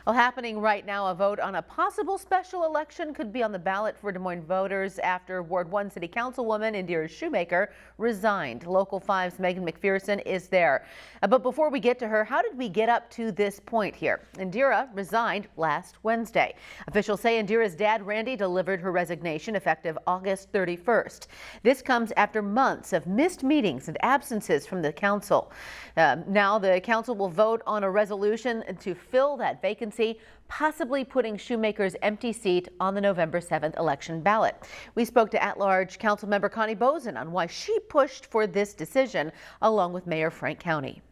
Well, happening right now, a vote on a possible special election could be on the ballot for Des Moines voters after Ward 1 City Councilwoman Indira Shoemaker resigned. Local 5's Megan McPherson is there. But before we get to her, how did we get up to this point here? Indira resigned last Wednesday. Officials say Indira's dad, Randy, delivered her resignation effective August 31st. This comes after months of missed meetings and absences from the council. Now the council will vote on a resolution to fill that vacancy, possibly putting Shoemaker's empty seat on the November 7th election ballot. We spoke to at-large council member Connie Bozen on why she pushed for this decision, along with Mayor Frank County.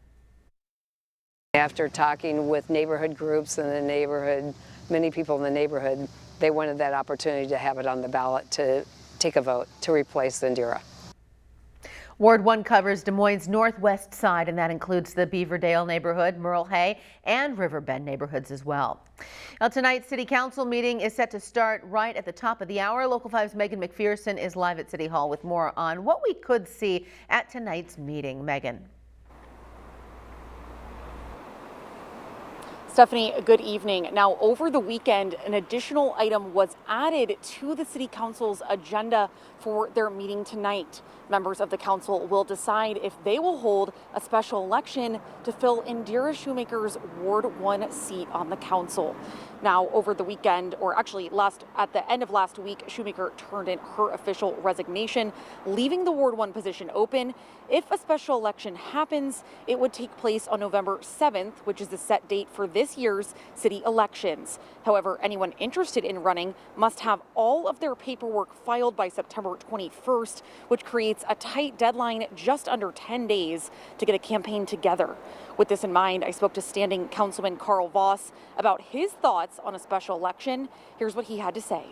After talking with neighborhood groups in the neighborhood, many people in the neighborhood, they wanted that opportunity to have it on the ballot to take a vote to replace Indira. Ward 1 covers Des Moines' northwest side, and that includes the Beaverdale neighborhood, Merle Hay, and Riverbend neighborhoods as well. Now, tonight's City Council meeting is set to start right at the top of the hour. Local 5's Megan McPherson is live at City Hall with more on what we could see at tonight's meeting. Megan. Stephanie, good evening. Now, over the weekend, an additional item was added to the City Council's agenda for their meeting tonight. Members of the council will decide if they will hold a special election to fill Indira Shoemaker's Ward 1 seat on the council. Now, over the weekend, or actually at the end of last week, Shoemaker turned in her official resignation, leaving the Ward 1 position open. If a special election happens, it would take place on November 7th, which is the set date for this year's city elections. However, anyone interested in running must have all of their paperwork filed by September 21st, which creates a tight deadline, just under 10 days to get a campaign together. With this in mind, I spoke to standing Councilman Carl Voss about his thoughts on a special election. Here's what he had to say.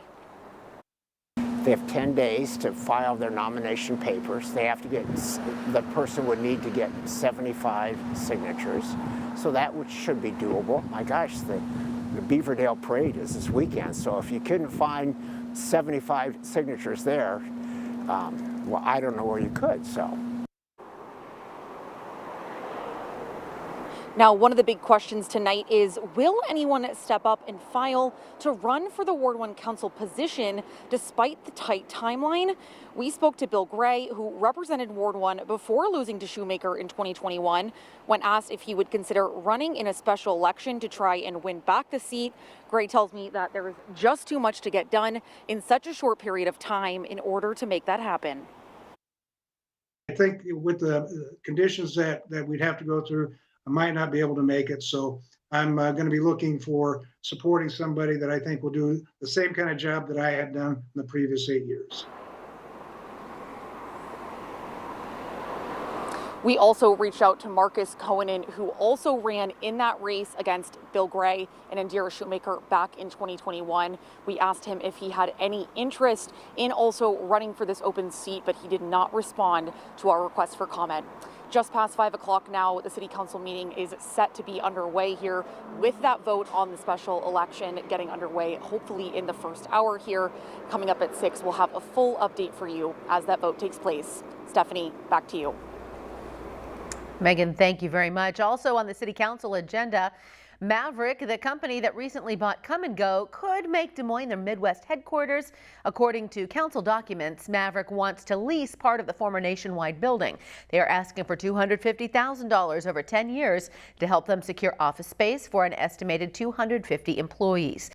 They have 10 days to file their nomination papers. They have to the person would need to get 75 signatures. So that should be doable. My gosh, the Beaverdale Parade is this weekend. So if you couldn't find 75 signatures there, well, I don't know where you could, so. Now, one of the big questions tonight is, will anyone step up and file to run for the Ward 1 Council position despite the tight timeline? We spoke to Bill Gray, who represented Ward 1 before losing to Shoemaker in 2021. When asked if he would consider running in a special election to try and win back the seat, Gray tells me that there is just too much to get done in such a short period of time in order to make that happen. I think with the conditions that we'd have to go through, I might not be able to make it. So I'm going to be looking for supporting somebody that I think will do the same kind of job that I had done in the previous 8 years. We also reached out to Marcus Cohenin, who also ran in that race against Bill Gray and Indira Shoemaker back in 2021. We asked him if he had any interest in also running for this open seat, but he did not respond to our request for comment. Just past 5 o'clock now, the City Council meeting is set to be underway here with that vote on the special election getting underway, hopefully in the first hour here. Coming up at 6, we'll have a full update for you as that vote takes place. Stephanie, back to you. Megan, thank you very much. Also on the City Council agenda, Maverick, the company that recently bought Come and Go, could make Des Moines their Midwest headquarters. According to council documents, Maverick wants to lease part of the former Nationwide building. They are asking for $250,000 over 10 years to help them secure office space for an estimated 250 employees.